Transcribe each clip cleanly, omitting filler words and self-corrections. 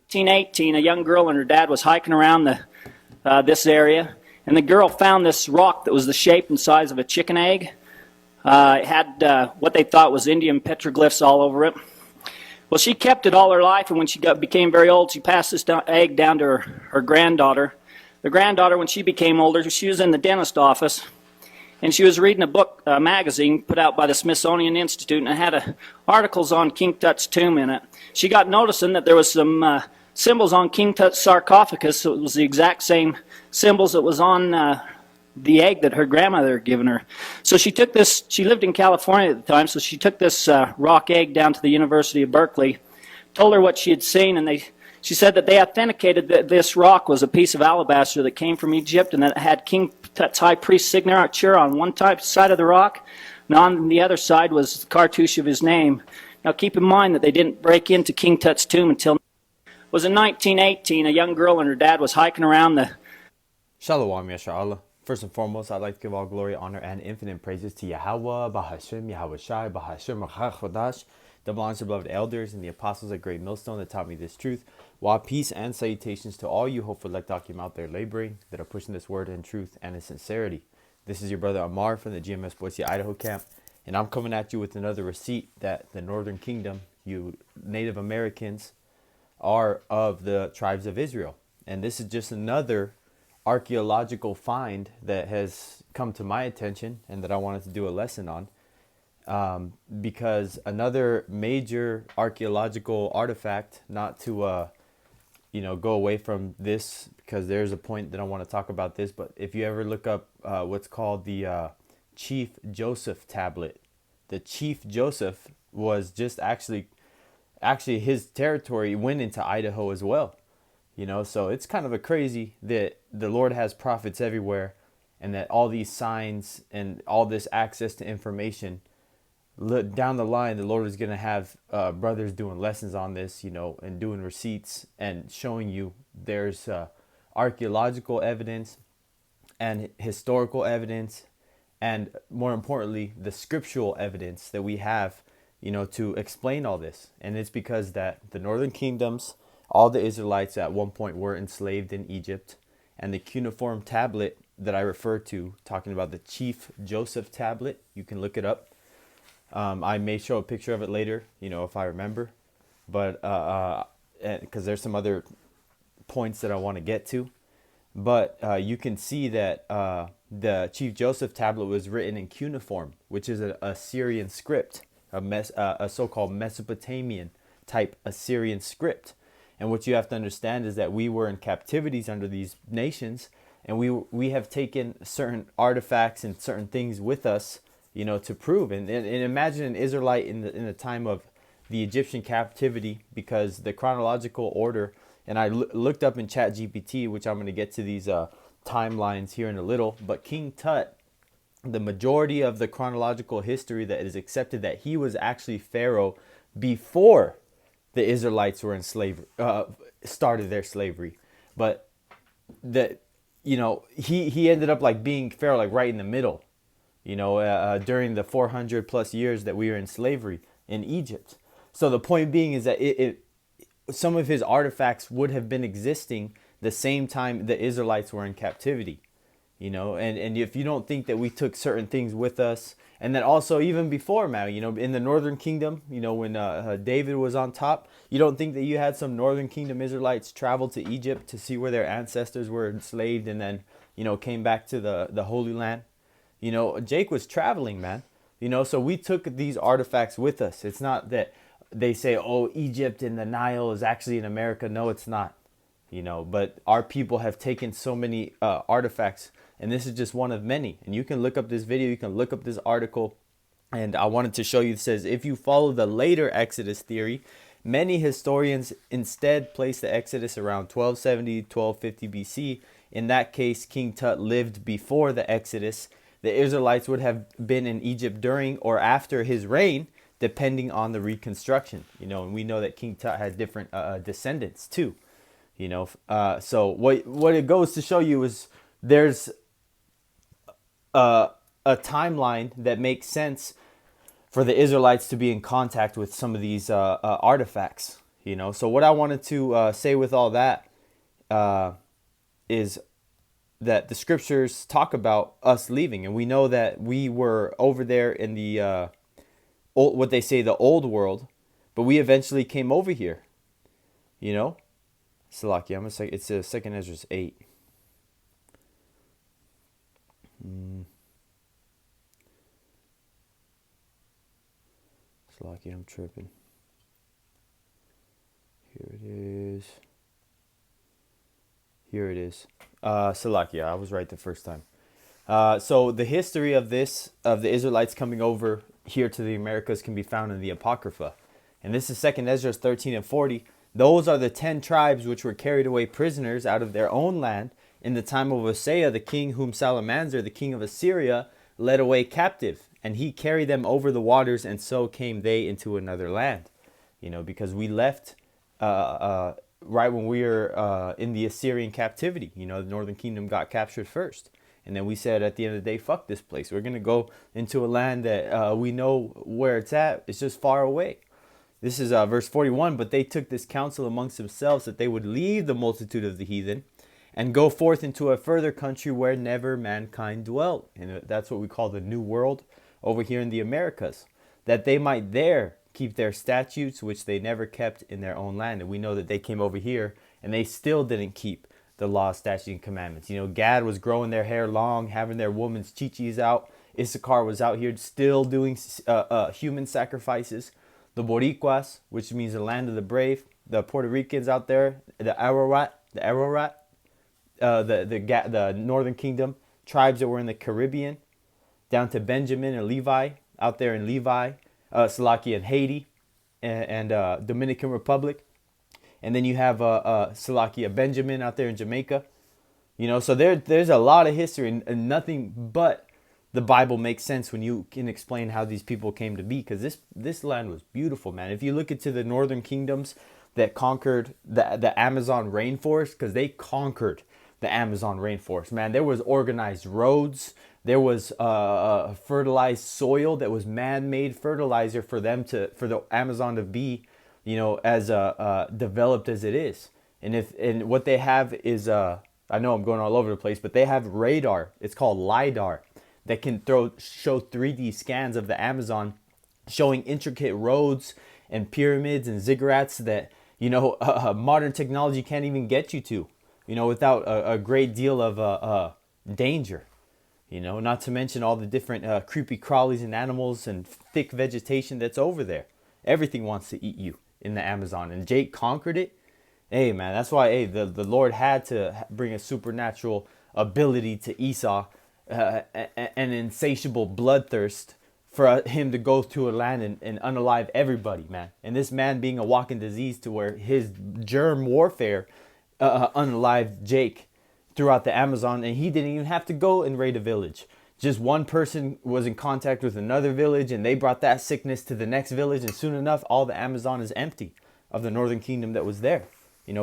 1918, a young girl and her dad was hiking around this area, and the girl found this rock that was the shape and size of a chicken egg. It had what they thought was Indian petroglyphs all over it. Well, she kept it all her life, and when she became very old, she passed this egg down to her granddaughter. The granddaughter, when she became older, she was in the dentist office, and she was reading a magazine put out by the Smithsonian Institute, and it had articles on King Tut's tomb in it. She got noticing that there was some symbols on King Tut's sarcophagus. So it was the exact same symbols that was on the egg that her grandmother had given her. So she took this, she lived in California at the time, so she took this rock egg down to the University of Berkeley, told her what she had seen, and she said that they authenticated that this rock was a piece of alabaster that came from Egypt, and that it had King Tut's high priest signature on one side of the rock, and on the other side was the cartouche of his name. Now keep in mind that they didn't break into King Tut's tomb until it was in 1918. A young girl and her dad was hiking around the... Shalom, Yasha. First and foremost, I'd like to give all glory, honor, and infinite praises to Yahweh, Bahashem, Yahweh Shai, Bahashem, Chodash, the belongs to beloved elders and the apostles at Great Millstone that taught me this truth. While peace and salutations to all you hopeful Lektakim out there laboring that are pushing this word in truth and in sincerity. This is your brother Amar from the GMS Boise, Idaho camp, and I'm coming at you with another receipt that the Northern Kingdom, you Native Americans, are of the tribes of Israel. And this is just another archaeological find that has come to my attention and that I wanted to do a lesson on, because another major archaeological artifact, not to go away from this, because there's a point that I want to talk about this, but if you ever look up what's called the Chief Joseph tablet, the Chief Joseph was just actually his territory went into Idaho as well. So it's kind of a crazy that the Lord has prophets everywhere, and that all these signs and all this access to information, down the line, the Lord is going to have brothers doing lessons on this, and doing receipts and showing you there's archaeological evidence and historical evidence, and more importantly, the scriptural evidence that we have, to explain all this. And it's because that the Northern Kingdoms, all the Israelites at one point were enslaved in Egypt, and the cuneiform tablet that I refer to, talking about the Chief Joseph tablet, you can look it up. I may show a picture of it later, if I remember, but because there's some other points that I want to get to. But you can see that the Chief Joseph tablet was written in cuneiform, which is a Assyrian script, a so-called Mesopotamian type Assyrian script. And what you have to understand is that we were in captivities under these nations, and we have taken certain artifacts and certain things with us, to prove. And imagine an Israelite in the time of the Egyptian captivity, because the chronological order, and I looked up in ChatGPT, which I'm going to get to these timelines here in a little, but King Tut, the majority of the chronological history that is accepted, that he was actually Pharaoh before the Israelites were in slavery, started their slavery. But that, he ended up like being Pharaoh, like right in the middle, during the 400 plus years that we were in slavery in Egypt. So the point being is that some of his artifacts would have been existing the same time the Israelites were in captivity, and if you don't think that we took certain things with us, and then also even before, man, in the Northern Kingdom, when David was on top, you don't think that you had some Northern Kingdom Israelites travel to Egypt to see where their ancestors were enslaved, and then, came back to the Holy Land? Jake was traveling, man, so we took these artifacts with us. It's not that they say, oh, Egypt and the Nile is actually in America. No, it's not, but our people have taken so many artifacts, and this is just one of many. And you can look up this video, you can look up this article, and I wanted to show you, it says, if you follow the later Exodus theory, many historians instead place the Exodus around 1270, 1250 BC. In that case, King Tut lived before the Exodus. The Israelites would have been in Egypt during or after his reign, depending on the reconstruction, and we know that King Tut had different descendants too, so what it goes to show you is there's a timeline that makes sense for the Israelites to be in contact with some of these artifacts, So what I wanted to say with all that is that the scriptures talk about us leaving, and we know that we were over there in the what they say the old world, but we eventually came over here. Salaki, I'm gonna say it's Second Ezra 8. Salaki, I'm tripping. Here it is. Salakia, I was right the first time. So the history of the Israelites coming over here to the Americas can be found in the Apocrypha. And this is 2nd Ezra 13 and 40. Those are the 10 tribes which were carried away prisoners out of their own land in the time of Hosea, the king whom Salamander, the king of Assyria, led away captive. And he carried them over the waters, and so came they into another land. Because we left right when we were in the Assyrian captivity. The northern kingdom got captured first. And then we said at the end of the day, fuck this place. We're going to go into a land that we know where it's at. It's just far away. This is verse 41. But they took this counsel amongst themselves that they would leave the multitude of the heathen and go forth into a further country where never mankind dwelt. And that's what we call the New World over here in the Americas. That they might there keep their statutes, which they never kept in their own land. And we know that they came over here and they still didn't keep the law, statutes, and commandments. Gad was growing their hair long, having their woman's chichis out. Issachar was out here still doing human sacrifices. The Boricuas, which means the land of the brave. The Puerto Ricans out there, the Ararat, the Northern Kingdom, tribes that were in the Caribbean, down to Benjamin and Levi, out there in Levi, Salakia and Haiti, and Dominican Republic. And then you have Salakia Benjamin out there in Jamaica. So there's a lot of history, and nothing but the Bible makes sense when you can explain how these people came to be, because this land was beautiful, man. If you look into the northern kingdoms that conquered the Amazon rainforest, because they conquered the Amazon rainforest, man, there was organized roads. There was fertilized soil that was man-made fertilizer for the Amazon to be, as developed as it is. And what they have is, I know I'm going all over the place, but they have radar. It's called LiDAR, that can show 3D scans of the Amazon, showing intricate roads and pyramids and ziggurats that modern technology can't even get you to, without a great deal of danger. Not to mention all the different creepy crawlies and animals and thick vegetation that's over there. Everything wants to eat you in the Amazon, and Jake conquered it. Hey, man, that's why the Lord had to bring a supernatural ability to Esau, an insatiable bloodthirst for him to go to a land and unalive everybody, man. And this man being a walking disease, to where his germ warfare unalived Jake throughout the Amazon, and he didn't even have to go and raid a village. Just one person was in contact with another village, and they brought that sickness to the next village, and soon enough, all the Amazon is empty of the northern kingdom that was there,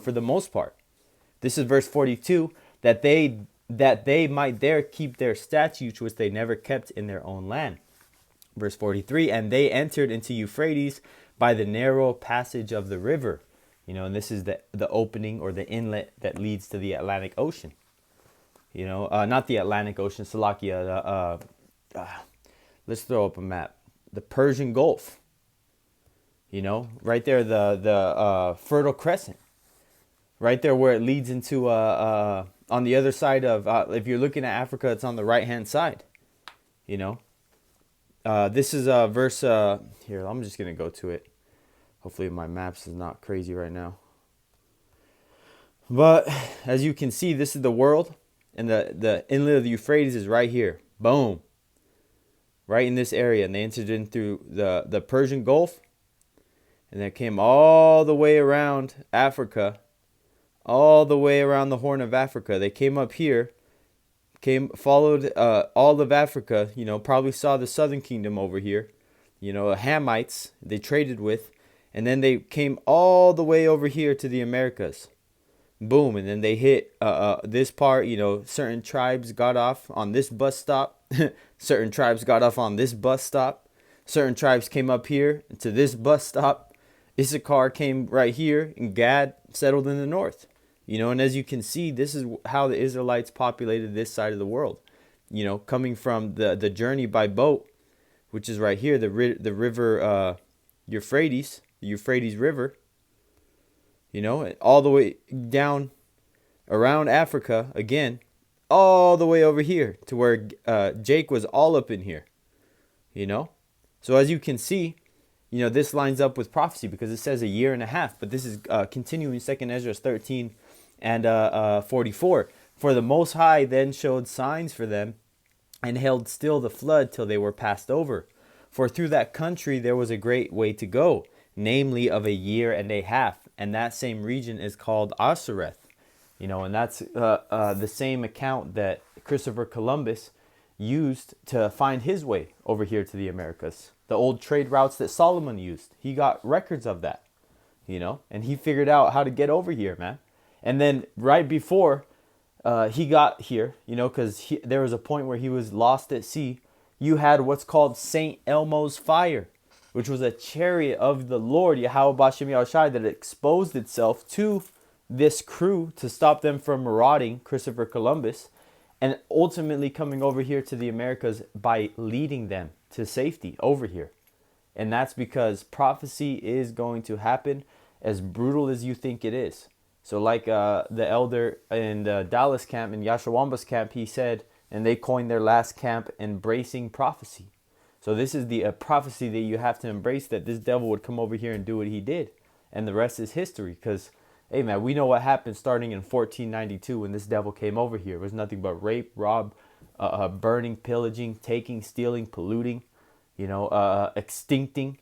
for the most part. This is verse 42, that they might there keep their statutes, which they never kept in their own land. Verse 43, and they entered into Euphrates by the narrow passage of the river. And this is the opening or the inlet that leads to the Atlantic Ocean. Not the Atlantic Ocean, Salakia. Let's throw up a map. The Persian Gulf. Right there, the Fertile Crescent. Right there where it leads into, on the other side of, if you're looking at Africa, it's on the right-hand side. This is verse, here, I'm just going to go to it. Hopefully my maps is not crazy right now. But as you can see, this is the world. And the inlet of the Euphrates is right here. Boom. Right in this area. And they entered in through the Persian Gulf. And they came all the way around Africa. All the way around the Horn of Africa. They came up here. Followed all of Africa. Probably saw the southern kingdom over here. Hamites they traded with. And then they came all the way over here to the Americas. Boom. And then they hit this part. Certain tribes got off on this bus stop. Certain tribes got off on this bus stop. Certain tribes came up here to this bus stop. Issachar came right here, and Gad settled in the north. And as you can see, this is how the Israelites populated this side of the world. Coming from the journey by boat, which is right here, the river Euphrates, the Euphrates River. And all the way down around Africa again, all the way over here to where Jake was all up in here. So as you can see, this lines up with prophecy because it says a year and a half, but this is continuing 2nd Ezra 13 and 44. For the Most High then showed signs for them and held still the flood till they were passed over. For through that country there was a great way to go, namely of a year and a half. And that same region is called Asareth. And that's the same account that Christopher Columbus used to find his way over here to the Americas. The old trade routes that Solomon used. He got records of that, and he figured out how to get over here, man. And then right before he got here, because there was a point where he was lost at sea, you had what's called St. Elmo's fire, which was a chariot of the Lord, Yahweh Bashem Yahushai, that exposed itself to this crew to stop them from marauding Christopher Columbus and ultimately coming over here to the Americas by leading them to safety over here. And that's because prophecy is going to happen as brutal as you think it is. So like the elder in the Dallas camp, in Yashawamba's camp, he said, and they coined their last camp, embracing prophecy. So this is the prophecy that you have to embrace, that this devil would come over here and do what he did. And the rest is history, because, hey man, we know what happened starting in 1492 when this devil came over here. It was nothing but rape, rob, burning, pillaging, taking, stealing, polluting, extincting.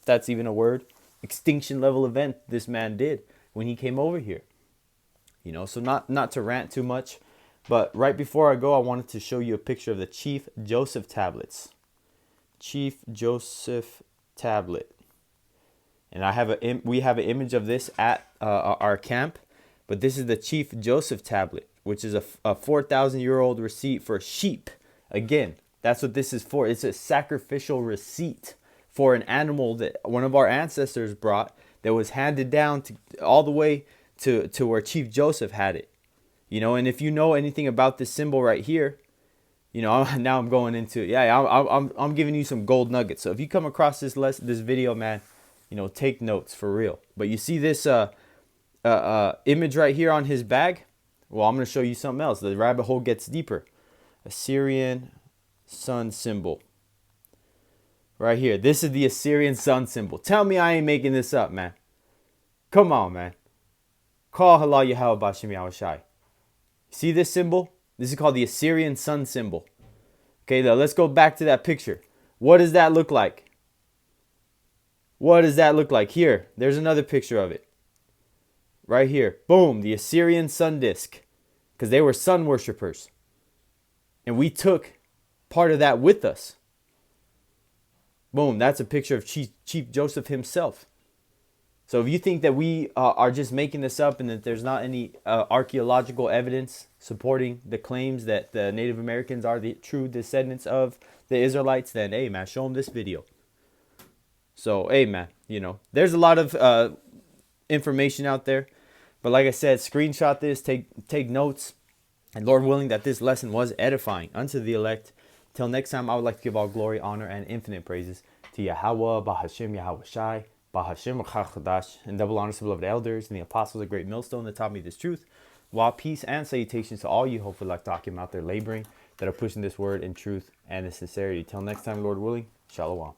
That's even a word. Extinction level event this man did when he came over here. So not to rant too much, but right before I go, I wanted to show you a picture of the Chief Joseph tablets. Chief Joseph tablet. And we have an image of this at our camp, but this is the Chief Joseph tablet, which is a 4,000-year-old receipt for sheep. Again, that's what this is for. It's a sacrificial receipt for an animal that one of our ancestors brought that was handed down all the way to where Chief Joseph had it. And if you know anything about this symbol right here, now I'm going into it. I'm giving you some gold nuggets. So if you come across this video, man, take notes for real. But you see this image right here on his bag? Well, I'm going to show you something else. The rabbit hole gets deeper. Assyrian sun symbol. Right here. This is the Assyrian sun symbol. Tell me I ain't making this up, man. Come on, man. Call halal Yahweh Bashem Yahushai. See this symbol? This is called the Assyrian sun symbol. Okay, now let's go back to that picture. What does that look like? What does that look like? Here, there's another picture of it. Right here. Boom, the Assyrian sun disk. Because they were sun worshippers. And we took part of that with us. Boom, that's a picture of Chief Joseph himself. So if you think that we are just making this up and that there's not any archaeological evidence supporting the claims that the Native Americans are the true descendants of the Israelites, then hey man, show them this video. So hey man, there's a lot of information out there, but like I said, screenshot this, take notes, and Lord willing that this lesson was edifying unto the elect. Till next time, I would like to give all glory, honor, and infinite praises to Yahweh, Bahashem Yahweh Shai, Bahashem Chadash, and double honors to beloved elders and the apostles of Great Millstone that taught me this truth. While peace and salutations to all you hopefully like talking out there laboring that are pushing this word in truth and in sincerity. Till next time, Lord willing, Shalom.